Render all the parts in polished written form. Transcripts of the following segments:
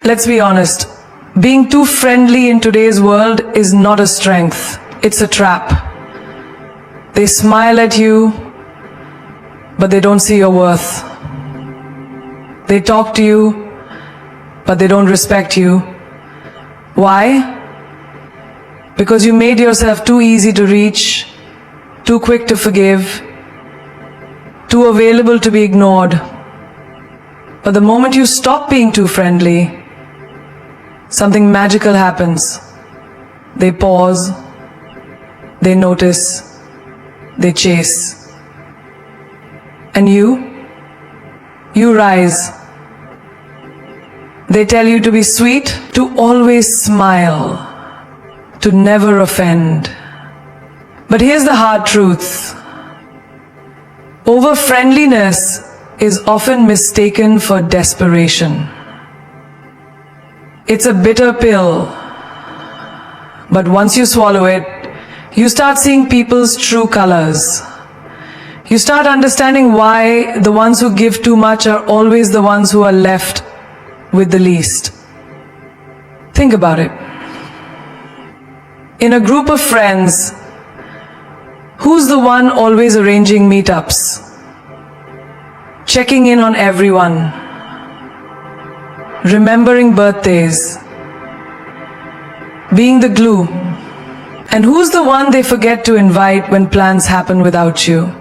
Let's be honest. Being too friendly in today's world is not a strength. It's a trap. They smile at you, but they don't see your worth. They talk to you, but they don't respect you. Why? Because you made yourself too easy to reach, too quick to forgive, too available to be ignored. But the moment you stop being too friendly, something magical happens. They pause, they notice, they chase. And you rise. They tell you to be sweet, to always smile, to never offend. But here's the hard truth. Over-friendliness is often mistaken for desperation. It's a bitter pill, but once you swallow it, you start seeing people's true colors. You start understanding why the ones who give too much are always the ones who are left with the least. Think about it. In a group of friends, who's the one always arranging meetups? Checking in on everyone, remembering birthdays, being the glue. And who's the one they forget to invite when plans happen without you?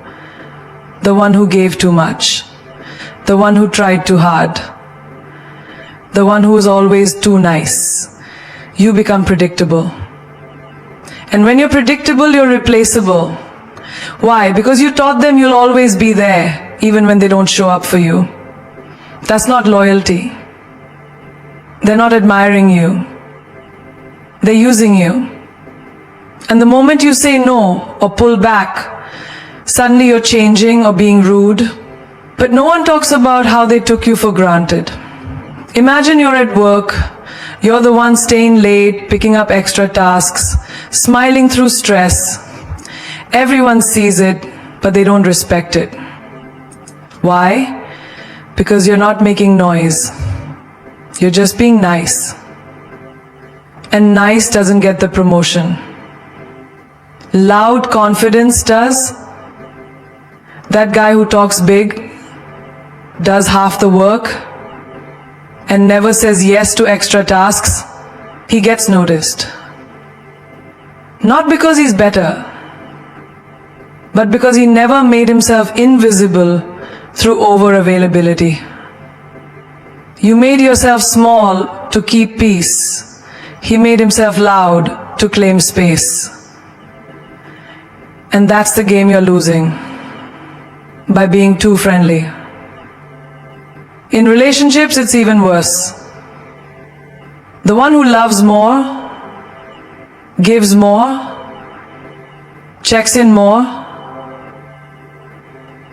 The one who gave too much, the one who tried too hard, the one who was always too nice. You become predictable. And when you're predictable, you're replaceable. Why? Because you taught them you'll always be there, even when they don't show up for you. That's not loyalty. They're not admiring you. They're using you. And the moment you say no or pull back, suddenly you're changing or being rude. But no one talks about how they took you for granted. Imagine you're at work. You're the one staying late, picking up extra tasks, smiling through stress. Everyone sees it, but they don't respect it. Why? Because you're not making noise. You're just being nice. And nice doesn't get the promotion. Loud confidence does. That guy who talks big, does half the work, and never says yes to extra tasks, he gets noticed. Not because he's better, but because he never made himself invisible through over-availability. You made yourself small to keep peace. He made himself loud to claim space. And that's the game you're losing by being too friendly. In relationships, it's even worse. The one who loves more, gives more, checks in more,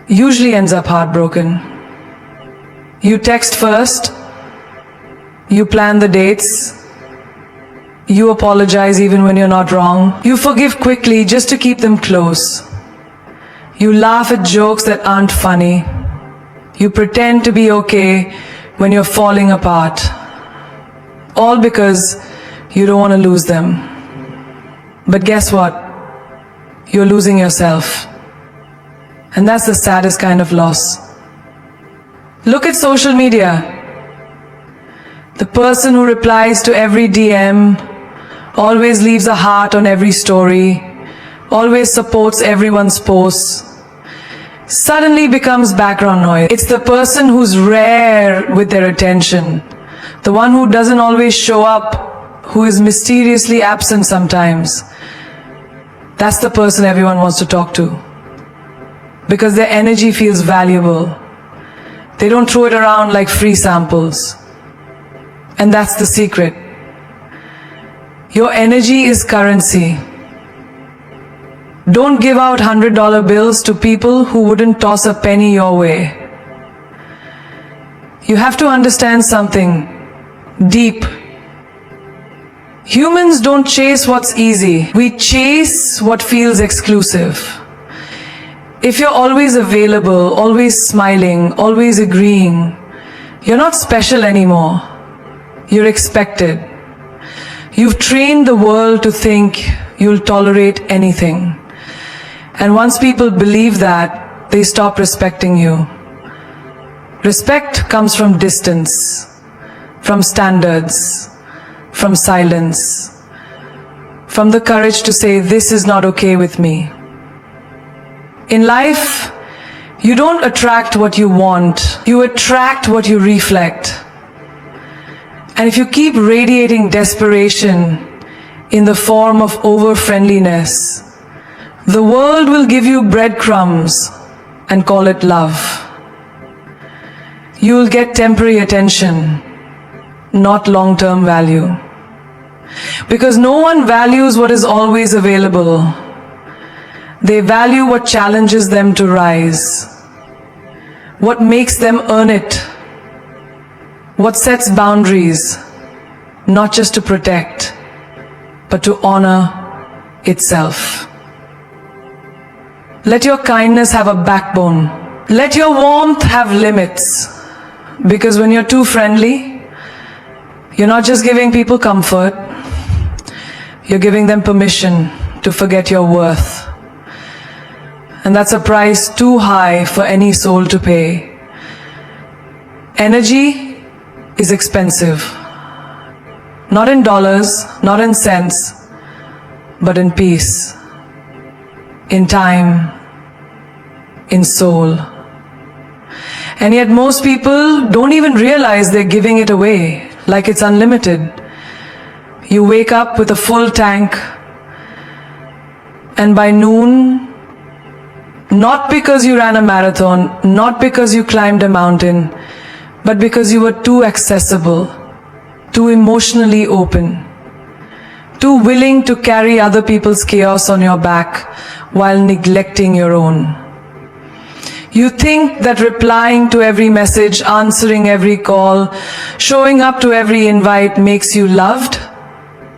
usually ends up heartbroken. You text first, you plan the dates, you apologize even when you're not wrong, you forgive quickly just to keep them close. You laugh at jokes that aren't funny. You pretend to be okay when you're falling apart. All because you don't want to lose them. But guess what? You're losing yourself. And that's the saddest kind of loss. Look at social media. The person who replies to every DM, always leaves a heart on every story, always supports everyone's posts, suddenly becomes background noise. It's the person who's rare with their attention, the one who doesn't always show up, who is mysteriously absent sometimes. That's the person everyone wants to talk to, because their energy feels valuable. They don't throw it around like free samples. And that's the secret. Your energy is currency. Don't give out $100 bills to people who wouldn't toss a penny your way. You have to understand something deep. Humans don't chase what's easy. We chase what feels exclusive. If you're always available, always smiling, always agreeing, you're not special anymore. You're expected. You've trained the world to think you'll tolerate anything. And once people believe that, they stop respecting you. Respect comes from distance, from standards, from silence, from the courage to say, this is not okay with me. In life, you don't attract what you want, you attract what you reflect. And if you keep radiating desperation in the form of over-friendliness, the world will give you breadcrumbs and call it love. You will get temporary attention, not long-term value. Because no one values what is always available. They value what challenges them to rise, what makes them earn it, what sets boundaries, not just to protect, but to honor itself. Let your kindness have a backbone. Let your warmth have limits. Because when you're too friendly, you're not just giving people comfort, you're giving them permission to forget your worth. And that's a price too high for any soul to pay. Energy is expensive. Not in dollars, not in cents, but in peace, in time, in soul. And yet most people don't even realize they're giving it away, like it's unlimited. You wake up with a full tank, and by noon, not because you ran a marathon, not because you climbed a mountain, but because you were too accessible, too emotionally open, too willing to carry other people's chaos on your back while neglecting your own. You think that replying to every message, answering every call, showing up to every invite makes you loved?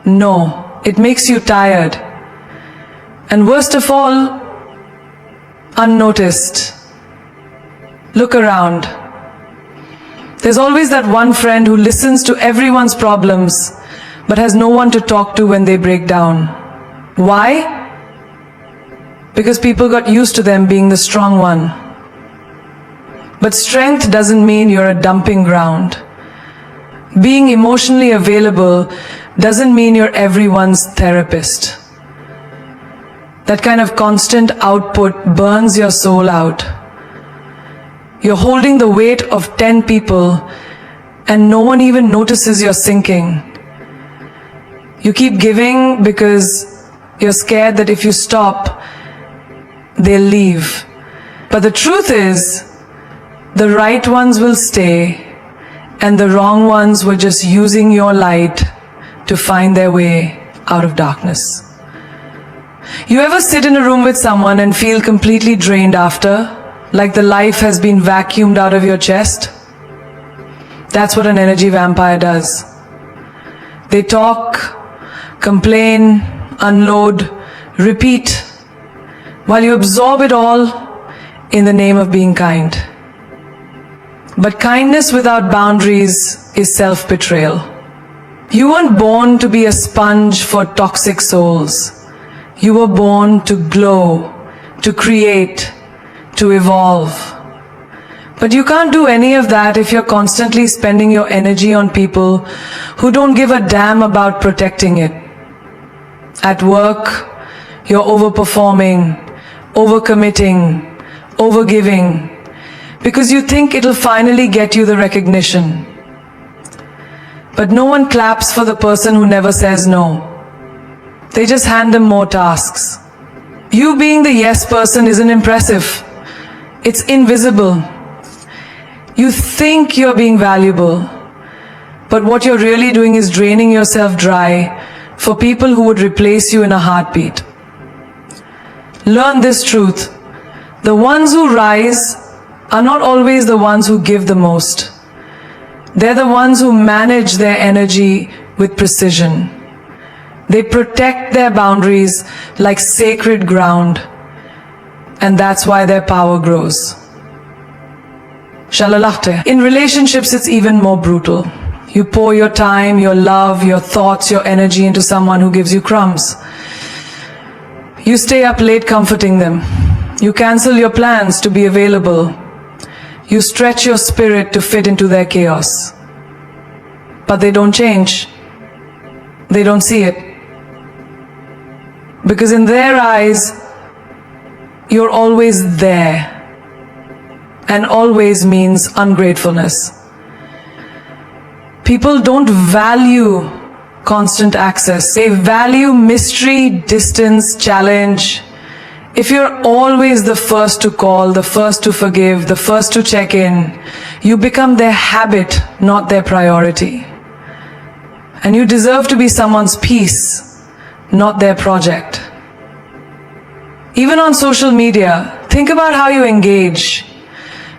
No, it makes you tired. And worst of all, unnoticed. Look around. There's always that one friend who listens to everyone's problems, but has no one to talk to when they break down. Why? Because people got used to them being the strong one. But strength doesn't mean you're a dumping ground. Being emotionally available doesn't mean you're everyone's therapist. That kind of constant output burns your soul out. You're holding the weight of 10 people and no one even notices you're sinking. You keep giving because you're scared that if you stop, they'll leave. But the truth is, the right ones will stay and the wrong ones were just using your light to find their way out of darkness. You ever sit in a room with someone and feel completely drained after, like the life has been vacuumed out of your chest? That's what an energy vampire does. They talk, complain, unload, repeat, while you absorb it all in the name of being kind. But kindness without boundaries is self-betrayal. You weren't born to be a sponge for toxic souls. You were born to glow, to create, to evolve. But you can't do any of that if you're constantly spending your energy on people who don't give a damn about protecting it. At work, you're overperforming, overcommitting, overgiving, because you think it'll finally get you the recognition. But no one claps for the person who never says no. They just hand them more tasks. You being the yes person isn't impressive. It's invisible. You think you're being valuable, but what you're really doing is draining yourself dry for people who would replace you in a heartbeat. Learn this truth. The ones who rise are not always the ones who give the most. They're the ones who manage their energy with precision. They protect their boundaries like sacred ground, and that's why their power grows. Shalalachte. In relationships, it's even more brutal. You pour your time, your love, your thoughts, your energy into someone who gives you crumbs. You stay up late comforting them. You cancel your plans to be available. You stretch your spirit to fit into their chaos. But they don't change. They don't see it. Because in their eyes, you're always there. And always means ungratefulness. People don't value constant access. They value mystery, distance, challenge. If you're always the first to call, the first to forgive, the first to check in, you become their habit, not their priority. And you deserve to be someone's peace, not their project. Even on social media, think about how you engage.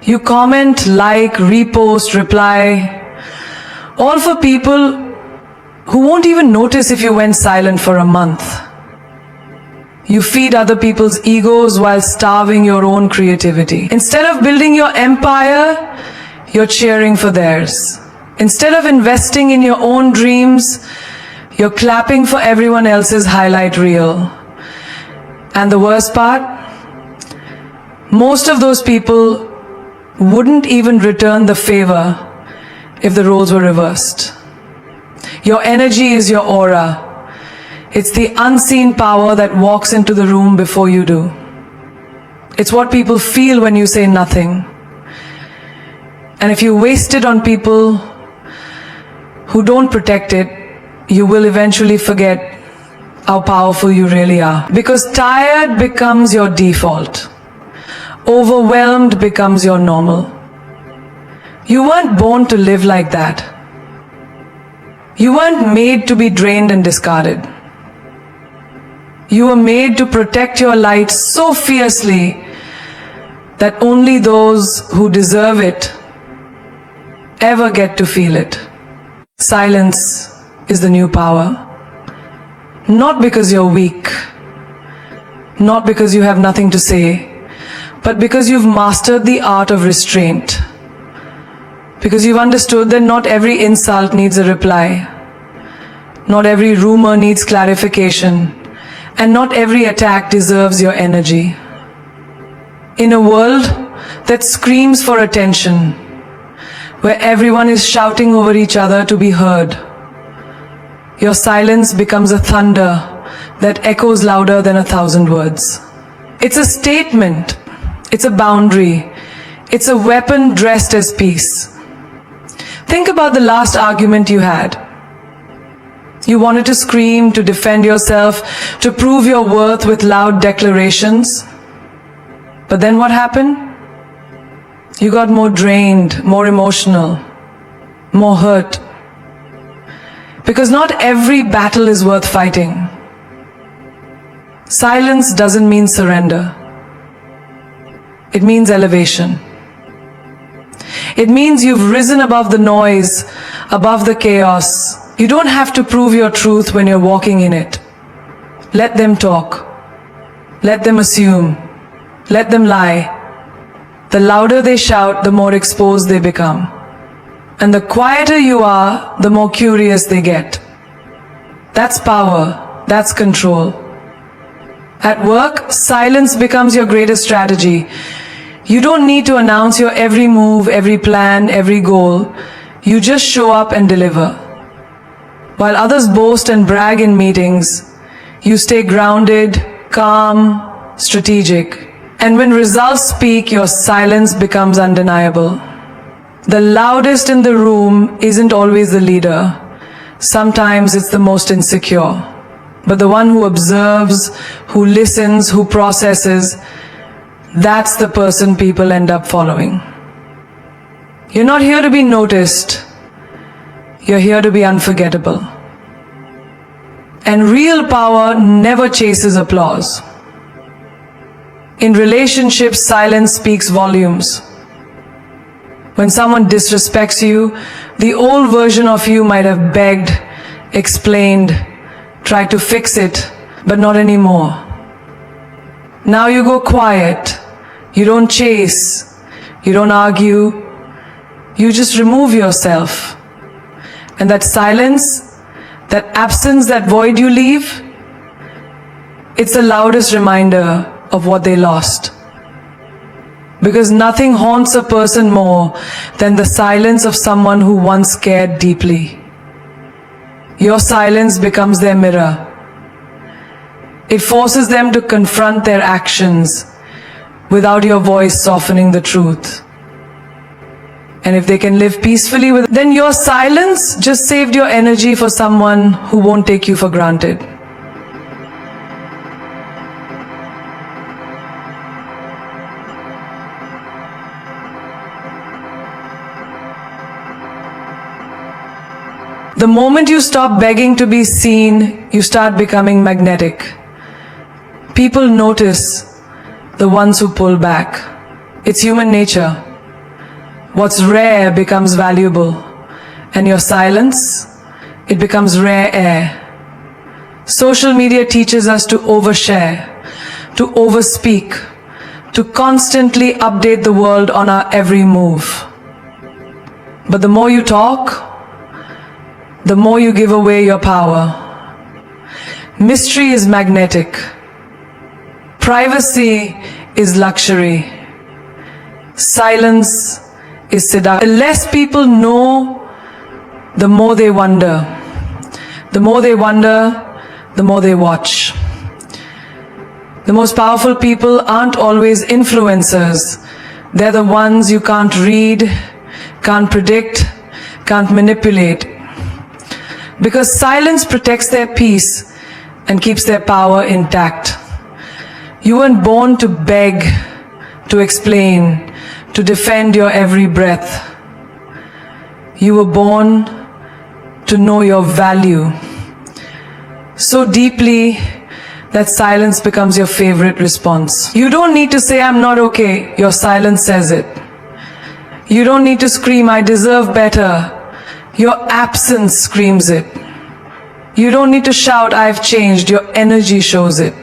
You comment, like, repost, reply, all for people who won't even notice if you went silent for a month. You feed other people's egos while starving your own creativity. Instead of building your empire, you're cheering for theirs. Instead of investing in your own dreams, you're clapping for everyone else's highlight reel. And the worst part, most of those people wouldn't even return the favor if the roles were reversed. Your energy is your aura. It's the unseen power that walks into the room before you do. It's what people feel when you say nothing. And if you waste it on people who don't protect it, you will eventually forget how powerful you really are. Because tired becomes your default. Overwhelmed becomes your normal. You weren't born to live like that. You weren't made to be drained and discarded. You were made to protect your light so fiercely that only those who deserve it ever get to feel it. Silence is the new power. Not because you're weak, not because you have nothing to say, but because you've mastered the art of restraint. Because you've understood that not every insult needs a reply, not every rumor needs clarification, and not every attack deserves your energy. In a world that screams for attention, where everyone is shouting over each other to be heard, your silence becomes a thunder that echoes louder than 1,000 words. It's a statement, it's a boundary, it's a weapon dressed as peace. Think about the last argument you had. You wanted to scream, to defend yourself, to prove your worth with loud declarations. But then what happened? You got more drained, more emotional, more hurt. Because not every battle is worth fighting. Silence doesn't mean surrender. It means elevation. It means you've risen above the noise, above the chaos. You don't have to prove your truth when you're walking in it. Let them talk. Let them assume. Let them lie. The louder they shout, the more exposed they become. And the quieter you are, the more curious they get. That's power. That's control. At work, silence becomes your greatest strategy. You don't need to announce your every move, every plan, every goal. You just show up and deliver. While others boast and brag in meetings, you stay grounded, calm, strategic. And when results speak, your silence becomes undeniable. The loudest in the room isn't always the leader. Sometimes it's the most insecure. But the one who observes, who listens, who processes, that's the person people end up following. You're not here to be noticed. You're here to be unforgettable. And real power never chases applause. In relationships, silence speaks volumes. When someone disrespects you, the old version of you might have begged, explained, tried to fix it, but not anymore. Now you go quiet. You don't chase. You don't argue. You just remove yourself. And that silence, that absence, that void you leave, it's the loudest reminder of what they lost. Because nothing haunts a person more than the silence of someone who once cared deeply. Your silence becomes their mirror. It forces them to confront their actions without your voice softening the truth. And if they can live peacefully with it, then your silence just saved your energy for someone who won't take you for granted. The moment you stop begging to be seen, you start becoming magnetic. People notice the ones who pull back. It's human nature. What's rare becomes valuable, and your silence, it becomes rare air. Social media teaches us to overshare, to overspeak, to constantly update the world on our every move. But the more you talk, the more you give away your power. Mystery is magnetic. Privacy is luxury. Silence is seduction. The less people know, the more they wonder. The more they wonder, the more they watch. The most powerful people aren't always influencers. They're the ones you can't read, can't predict, can't manipulate. Because silence protects their peace and keeps their power intact. You weren't born to beg, to explain, to defend your every breath. You were born to know your value so deeply that silence becomes your favorite response. You don't need to say, "I'm not okay." Your silence says it. You don't need to scream, "I deserve better." Your absence screams it. You don't need to shout, "I've changed." Your energy shows it.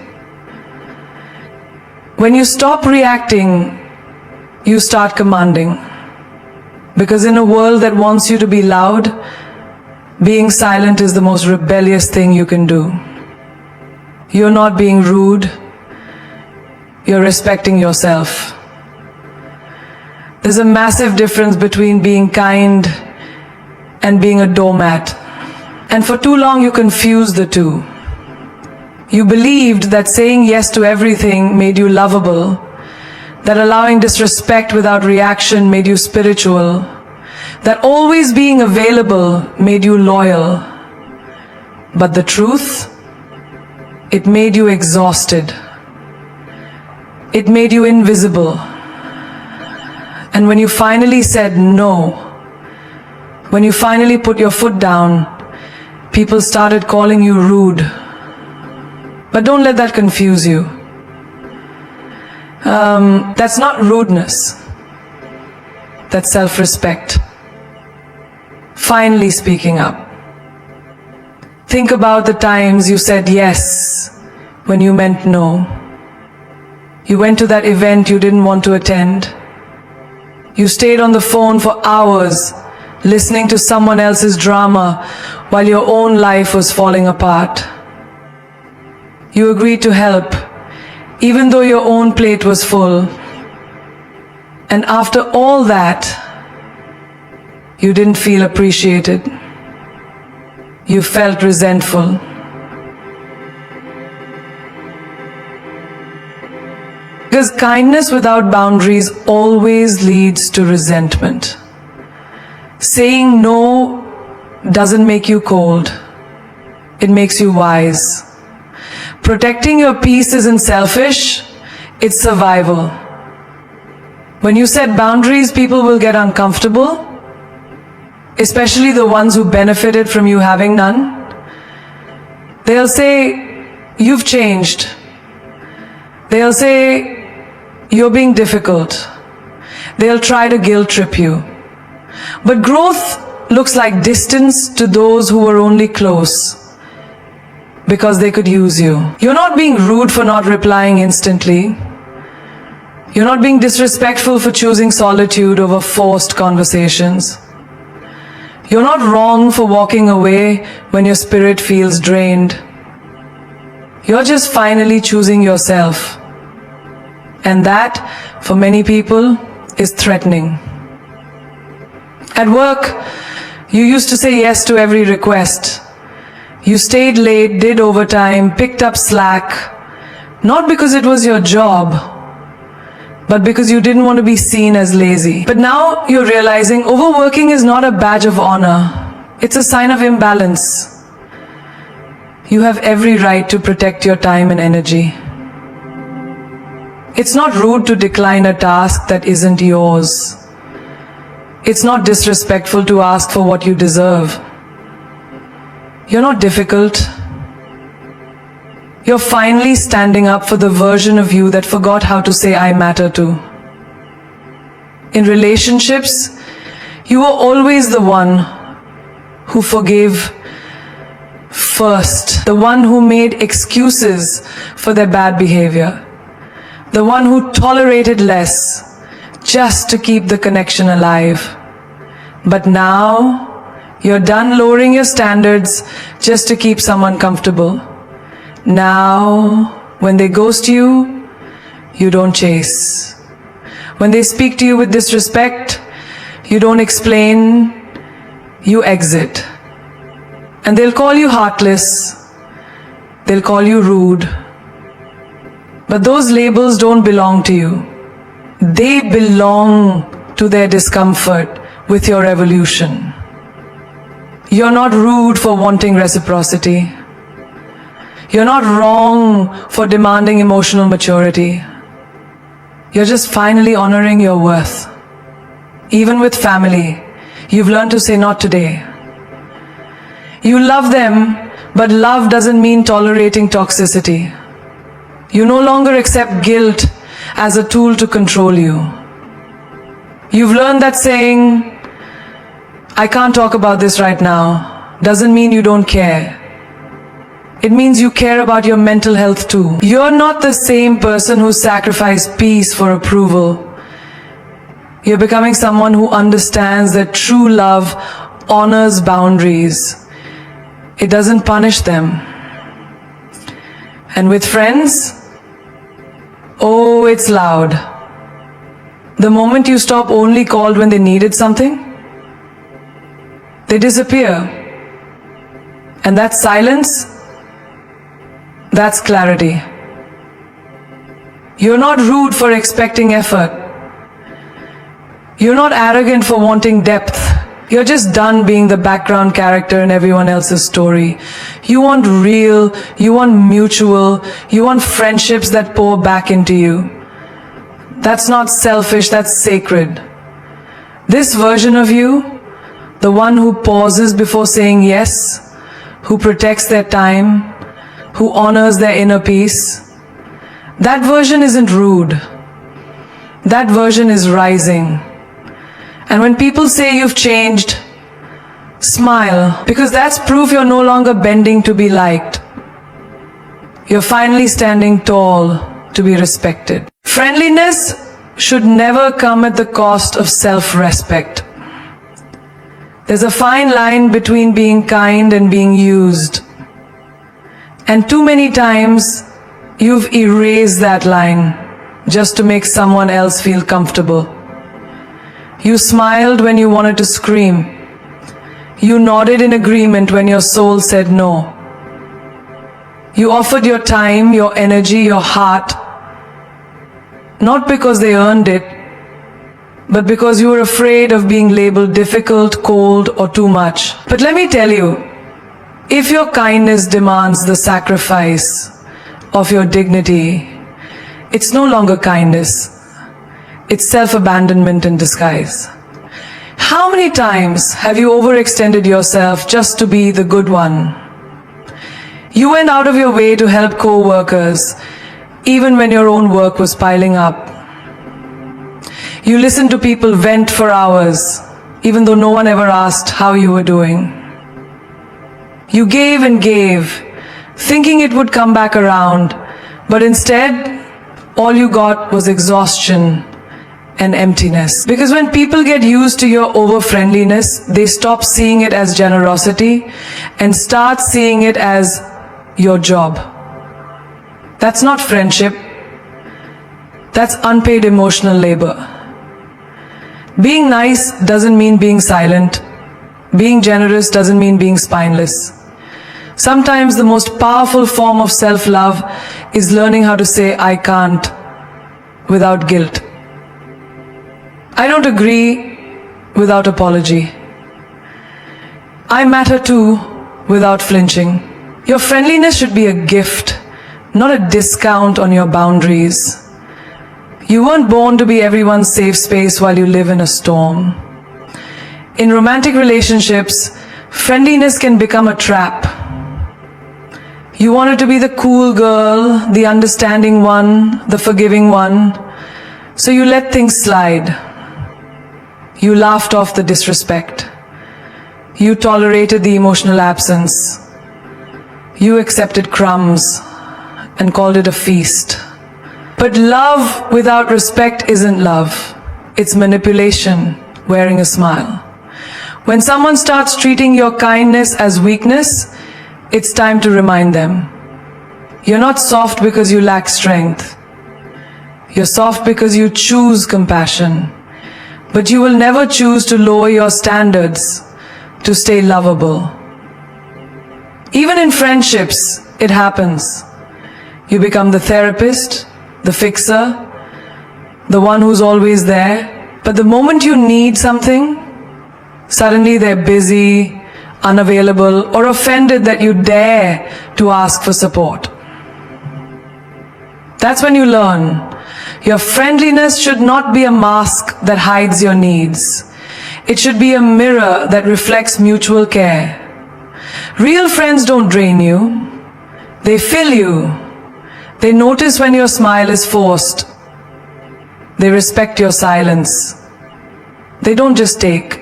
When you stop reacting, you start commanding. Because in a world that wants you to be loud, being silent is the most rebellious thing you can do. You're not being rude, you're respecting yourself. There's a massive difference between being kind and being a doormat. And for too long you confused the two. You believed that saying yes to everything made you lovable, that allowing disrespect without reaction made you spiritual, that always being available made you loyal. But the truth, it made you exhausted. It made you invisible. And when you finally said no, when you finally put your foot down, people started calling you rude. But don't let that confuse you. That's not rudeness. That's self-respect. Finally speaking up. Think about the times you said yes when you meant no. You went to that event you didn't want to attend. You stayed on the phone for hours listening to someone else's drama while your own life was falling apart. You agreed to help even though your own plate was full. And after all that, you didn't feel appreciated. You felt resentful. Because kindness without boundaries always leads to resentment. Saying no doesn't make you cold. It makes you wise. Protecting your peace isn't selfish, it's survival. When you set boundaries, people will get uncomfortable, especially the ones who benefited from you having none. They'll say, "You've changed." They'll say, "You're being difficult." They'll try to guilt trip you. But growth looks like distance to those who were only close because they could use you. You're not being rude for not replying instantly. You're not being disrespectful for choosing solitude over forced conversations. You're not wrong for walking away when your spirit feels drained. You're just finally choosing yourself. And that, for many people, is threatening. At work, you used to say yes to every request. You stayed late, did overtime, picked up slack, not because it was your job, but because you didn't want to be seen as lazy. But now you're realizing overworking is not a badge of honor. It's a sign of imbalance. You have every right to protect your time and energy. It's not rude to decline a task that isn't yours. It's not disrespectful to ask for what you deserve. You're not difficult. You're finally standing up for the version of you that forgot how to say I matter to. In relationships, you were always the one who forgave first, the one who made excuses for their bad behavior, the one who tolerated less just to keep the connection alive. But now, you're done lowering your standards just to keep someone comfortable. Now, when they ghost you, you don't chase. When they speak to you with disrespect, you don't explain, you exit. And they'll call you heartless, they'll call you rude. But those labels don't belong to you. They belong to their discomfort with your evolution. You're not rude for wanting reciprocity. You're not wrong for demanding emotional maturity. You're just finally honoring your worth. Even with family, you've learned to say not today. You love them, but love doesn't mean tolerating toxicity. You no longer accept guilt as a tool to control you. You've learned that saying, I can't talk about this right now, doesn't mean you don't care. It means you care about your mental health too. You're not the same person who sacrificed peace for approval. You're becoming someone who understands that true love honors boundaries. It doesn't punish them. And with friends, oh, it's loud. The moment you stop only called when they needed something, they disappear. And that silence, that's clarity. You're not rude for expecting effort. You're not arrogant for wanting depth. You're just done being the background character in everyone else's story. You want real, you want mutual, you want friendships that pour back into you. That's not selfish, that's sacred. This version of you, the one who pauses before saying yes, who protects their time, who honors their inner peace, that version isn't rude. That version is rising. And when people say you've changed, smile, because that's proof you're no longer bending to be liked. You're finally standing tall to be respected. Friendliness should never come at the cost of self-respect. There's a fine line between being kind and being used. And too many times, you've erased that line just to make someone else feel comfortable. You smiled when you wanted to scream. You nodded in agreement when your soul said no. You offered your time, your energy, your heart, not because they earned it, but because you were afraid of being labeled difficult, cold, or too much. But let me tell you, if your kindness demands the sacrifice of your dignity, it's no longer kindness. It's self-abandonment in disguise. How many times have you overextended yourself just to be the good one? You went out of your way to help co-workers, even when your own work was piling up. You listened to people vent for hours, even though no one ever asked how you were doing. You gave and gave, thinking it would come back around, but instead, all you got was exhaustion and emptiness. Because when people get used to your over-friendliness, they stop seeing it as generosity and start seeing it as your job. That's not friendship. That's unpaid emotional labor. Being nice doesn't mean being silent. Being generous doesn't mean being spineless. Sometimes the most powerful form of self-love is learning how to say I can't without guilt. I don't agree without apology. I matter too without flinching. Your friendliness should be a gift, not a discount on your boundaries. You weren't born to be everyone's safe space while you live in a storm. In romantic relationships, friendliness can become a trap. You wanted to be the cool girl, the understanding one, the forgiving one, so you let things slide. You laughed off the disrespect. You tolerated the emotional absence. You accepted crumbs and called it a feast. But love without respect isn't love. It's manipulation, wearing a smile. When someone starts treating your kindness as weakness, it's time to remind them. You're not soft because you lack strength. You're soft because you choose compassion. But you will never choose to lower your standards to stay lovable. Even in friendships, it happens. You become the therapist, the fixer, the one who's always there. But the moment you need something, suddenly they're busy, unavailable, or offended that you dare to ask for support. That's when you learn. Your friendliness should not be a mask that hides your needs. It should be a mirror that reflects mutual care. Real friends don't drain you. They fill you. They notice when your smile is forced. They respect your silence. They don't just take.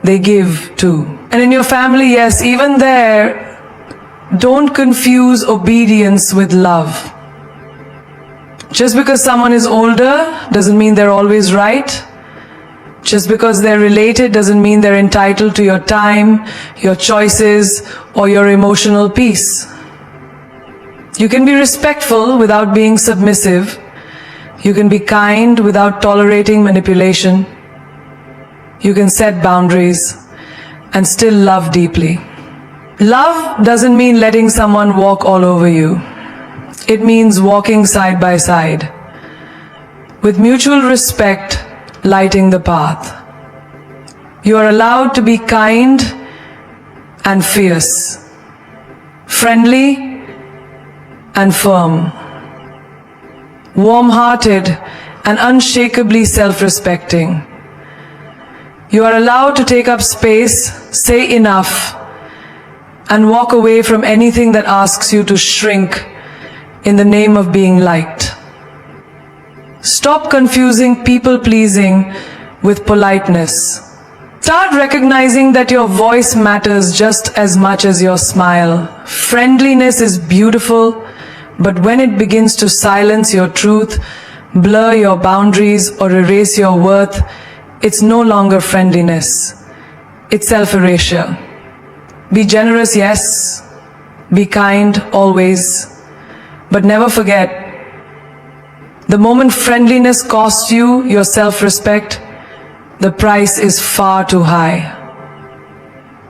They give too. And in your family, yes, even there, don't confuse obedience with love. Just because someone is older doesn't mean they're always right. Just because they're related doesn't mean they're entitled to your time, your choices, or your emotional peace. You can be respectful without being submissive. You can be kind without tolerating manipulation. You can set boundaries and still love deeply. Love doesn't mean letting someone walk all over you. It means walking side by side, with mutual respect lighting the path. You are allowed to be kind and fierce, friendly and firm, warm-hearted and unshakably self-respecting. You are allowed to take up space, say enough, and walk away from anything that asks you to shrink in the name of being liked. Stop confusing people-pleasing with politeness. Start recognizing that your voice matters just as much as your smile. Friendliness is beautiful, but when it begins to silence your truth, blur your boundaries, or erase your worth, it's no longer friendliness. It's self-erasure. Be generous, yes. Be kind, always. But never forget, the moment friendliness costs you your self-respect, the price is far too high.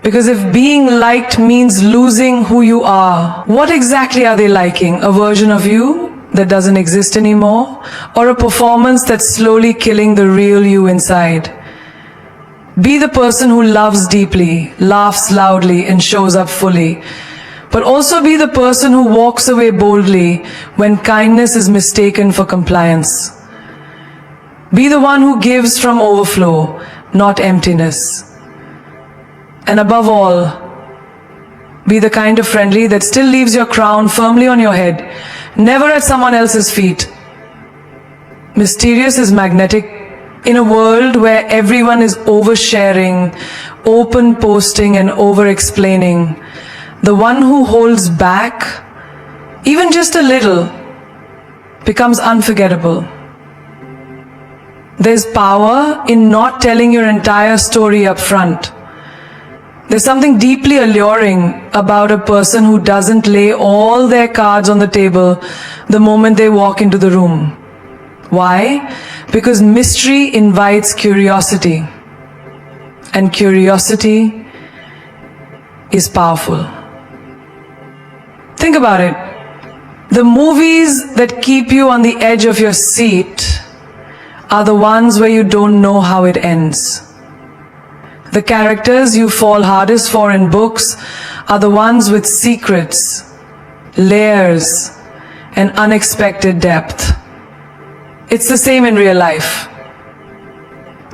Because if being liked means losing who you are, what exactly are they liking? A version of you that doesn't exist anymore? Or a performance that's slowly killing the real you inside? Be the person who loves deeply, laughs loudly, and shows up fully. But also be the person who walks away boldly when kindness is mistaken for compliance. Be the one who gives from overflow, not emptiness. And above all, be the kind of friendly that still leaves your crown firmly on your head, never at someone else's feet. Mysterious is magnetic. In a world where everyone is oversharing, open posting and over-explaining, the one who holds back, even just a little, becomes unforgettable. There's power in not telling your entire story up front. There's something deeply alluring about a person who doesn't lay all their cards on the table the moment they walk into the room. Why? Because mystery invites curiosity, and curiosity is powerful. Think about it. The movies that keep you on the edge of your seat are the ones where you don't know how it ends. The characters you fall hardest for in books are the ones with secrets, layers, and unexpected depth. It's the same in real life.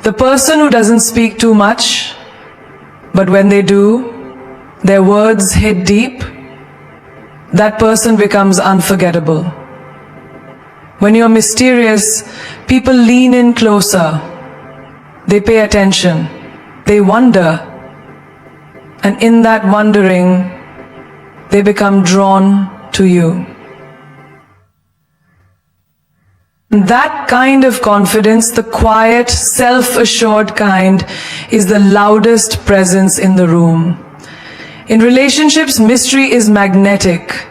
The person who doesn't speak too much, but when they do, their words hit deep, that person becomes unforgettable. When you're mysterious, people lean in closer. They pay attention. They wonder. And in that wondering, they become drawn to you. That kind of confidence, the quiet, self-assured kind, is the loudest presence in the room. In relationships, mystery is magnetic.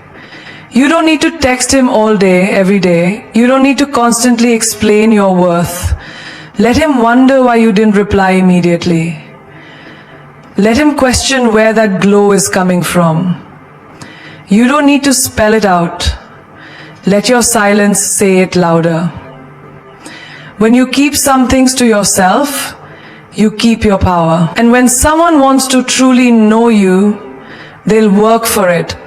You don't need to text him all day, every day. You don't need to constantly explain your worth. Let him wonder why you didn't reply immediately. Let him question where that glow is coming from. You don't need to spell it out. Let your silence say it louder. When you keep some things to yourself, you keep your power. And when someone wants to truly know you, they'll work for it.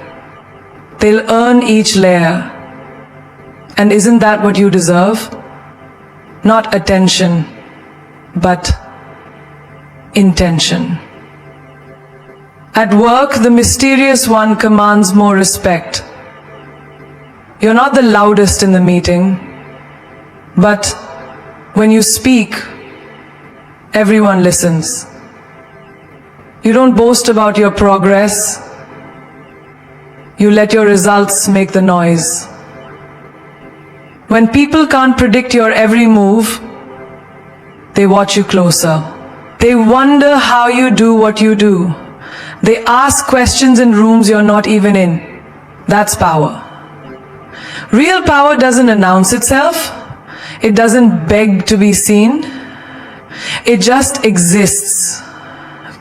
They'll earn each layer. And isn't that what you deserve? Not attention, but intention. At work, the mysterious one commands more respect. You're not the loudest in the meeting, but when you speak, everyone listens. You don't boast about your progress. You let your results make the noise. When people can't predict your every move, they watch you closer. They wonder how you do what you do. They ask questions in rooms you're not even in. That's power. Real power doesn't announce itself. It doesn't beg to be seen. It just exists.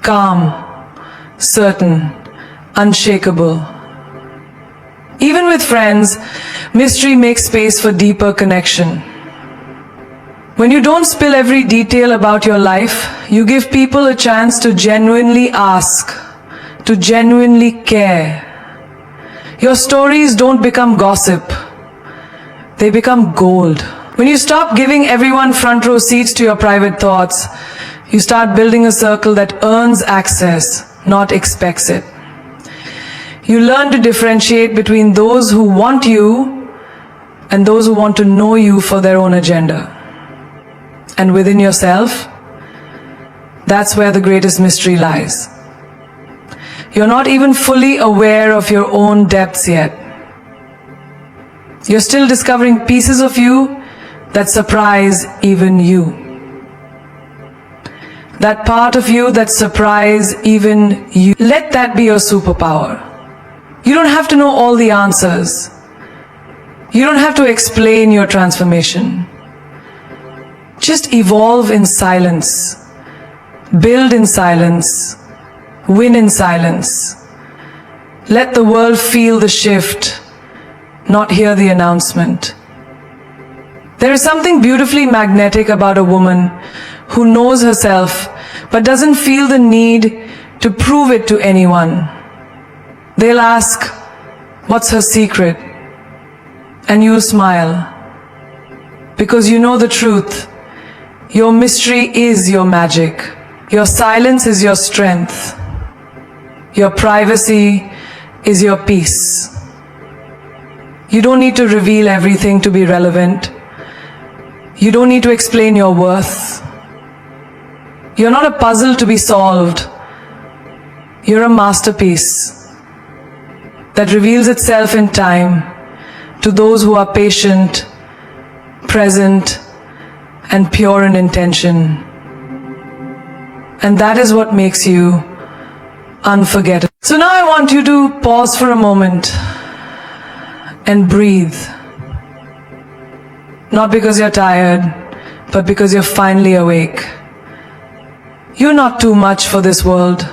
Calm, certain, unshakable. Even with friends, mystery makes space for deeper connection. When you don't spill every detail about your life, you give people a chance to genuinely ask, to genuinely care. Your stories don't become gossip. They become gold. When you stop giving everyone front row seats to your private thoughts, you start building a circle that earns access, not expects it. You learn to differentiate between those who want you and those who want to know you for their own agenda. And within yourself, that's where the greatest mystery lies. You're not even fully aware of your own depths yet. You're still discovering pieces of you that surprise even you. That part of you that surprise even you. Let that be your superpower. You don't have to know all the answers. You don't have to explain your transformation. Just evolve in silence. Build in silence. Win in silence. Let the world feel the shift, not hear the announcement. There is something beautifully magnetic about a woman who knows herself but doesn't feel the need to prove it to anyone. They'll ask, "What's her secret?" And you'll smile. Because you know the truth. Your mystery is your magic. Your silence is your strength. Your privacy is your peace. You don't need to reveal everything to be relevant. You don't need to explain your worth. You're not a puzzle to be solved. You're a masterpiece that reveals itself in time to those who are patient, present, and pure in intention. And that is what makes you unforgettable. So now I want you to pause for a moment and breathe. Not because you're tired, but because you're finally awake. You're not too much for this world.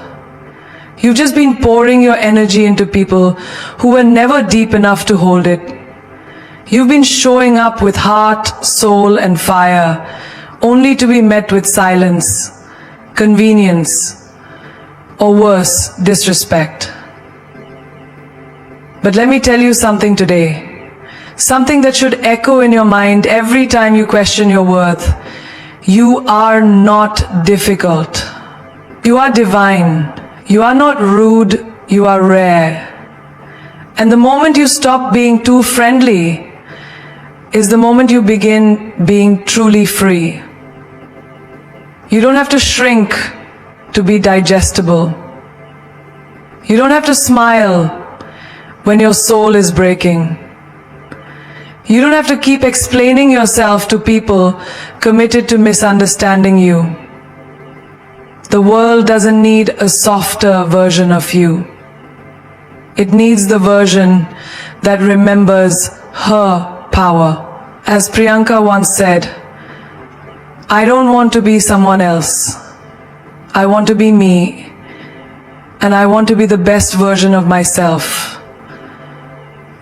You've just been pouring your energy into people who were never deep enough to hold it. You've been showing up with heart, soul, and fire, only to be met with silence, convenience, or worse, disrespect. But let me tell you something today, something that should echo in your mind every time you question your worth. You are not difficult. You are divine. You are not rude. You are rare. And the moment you stop being too friendly is the moment you begin being truly free. You don't have to shrink to be digestible. You don't have to smile when your soul is breaking. You don't have to keep explaining yourself to people committed to misunderstanding you. The world doesn't need a softer version of you. It needs the version that remembers her power. As Priyanka once said, I don't want to be someone else. I want to be me, and I want to be the best version of myself.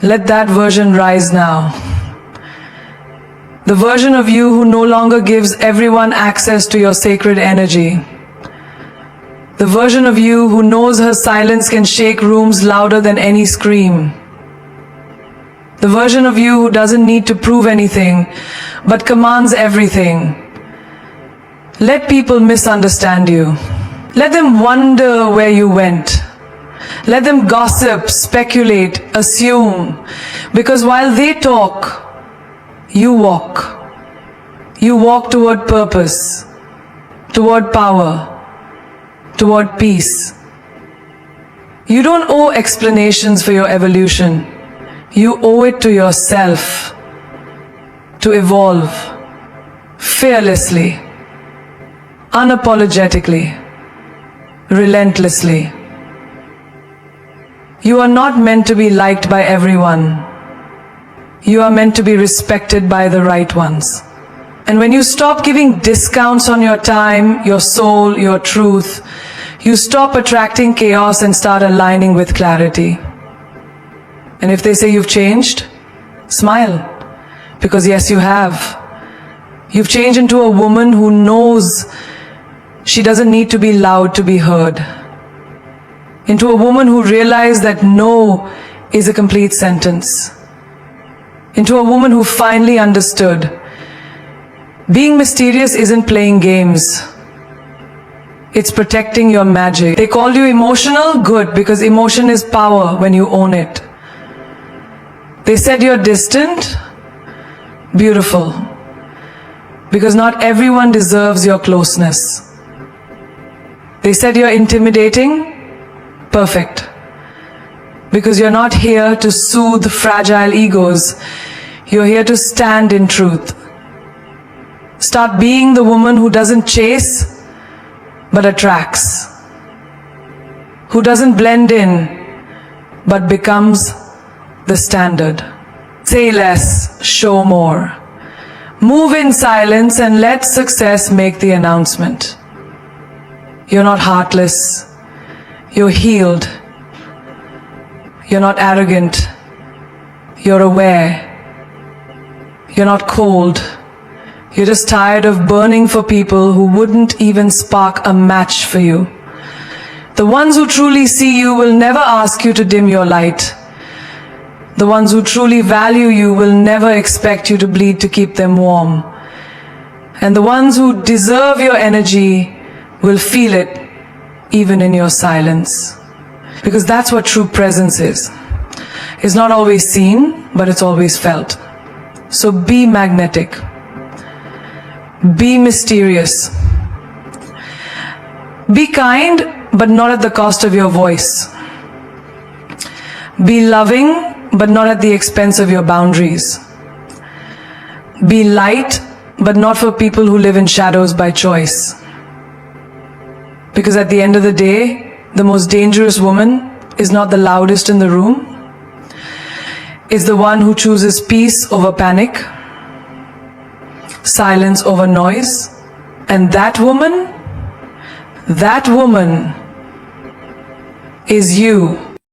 Let that version rise now. The version of you who no longer gives everyone access to your sacred energy. The version of you who knows her silence can shake rooms louder than any scream. The version of you who doesn't need to prove anything, but commands everything. Let people misunderstand you. Let them wonder where you went. Let them gossip, speculate, assume. Because while they talk, you walk. You walk toward purpose, toward power, toward peace. You don't owe explanations for your evolution. You owe it to yourself to evolve fearlessly, unapologetically, relentlessly. You are not meant to be liked by everyone. You are meant to be respected by the right ones. And when you stop giving discounts on your time, your soul, your truth, you stop attracting chaos and start aligning with clarity. And if they say you've changed, smile. Because yes, you have. You've changed into a woman who knows she doesn't need to be loud to be heard. Into a woman who realized that no is a complete sentence. Into a woman who finally understood being mysterious isn't playing games. It's protecting your magic. They called you emotional? Good, because emotion is power when you own it. They said you're distant? Beautiful. Because not everyone deserves your closeness. They said you're intimidating? Perfect. Because you're not here to soothe fragile egos. You're here to stand in truth. Start being the woman who doesn't chase, but attracts. Who doesn't blend in, but becomes the standard. Say less, show more. Move in silence and let success make the announcement. You're not heartless. You're healed. You're not arrogant. You're aware. You're not cold. You're just tired of burning for people who wouldn't even spark a match for you. The ones who truly see you will never ask you to dim your light. The ones who truly value you will never expect you to bleed to keep them warm. And the ones who deserve your energy will feel it even in your silence. Because that's what true presence is. It's not always seen, but it's always felt. So be magnetic. Be mysterious. Be kind, but not at the cost of your voice. Be loving, but not at the expense of your boundaries. Be light, but not for people who live in shadows by choice. Because at the end of the day, the most dangerous woman is not the loudest in the room. It's the one who chooses peace over panic, silence over noise. And that woman is you.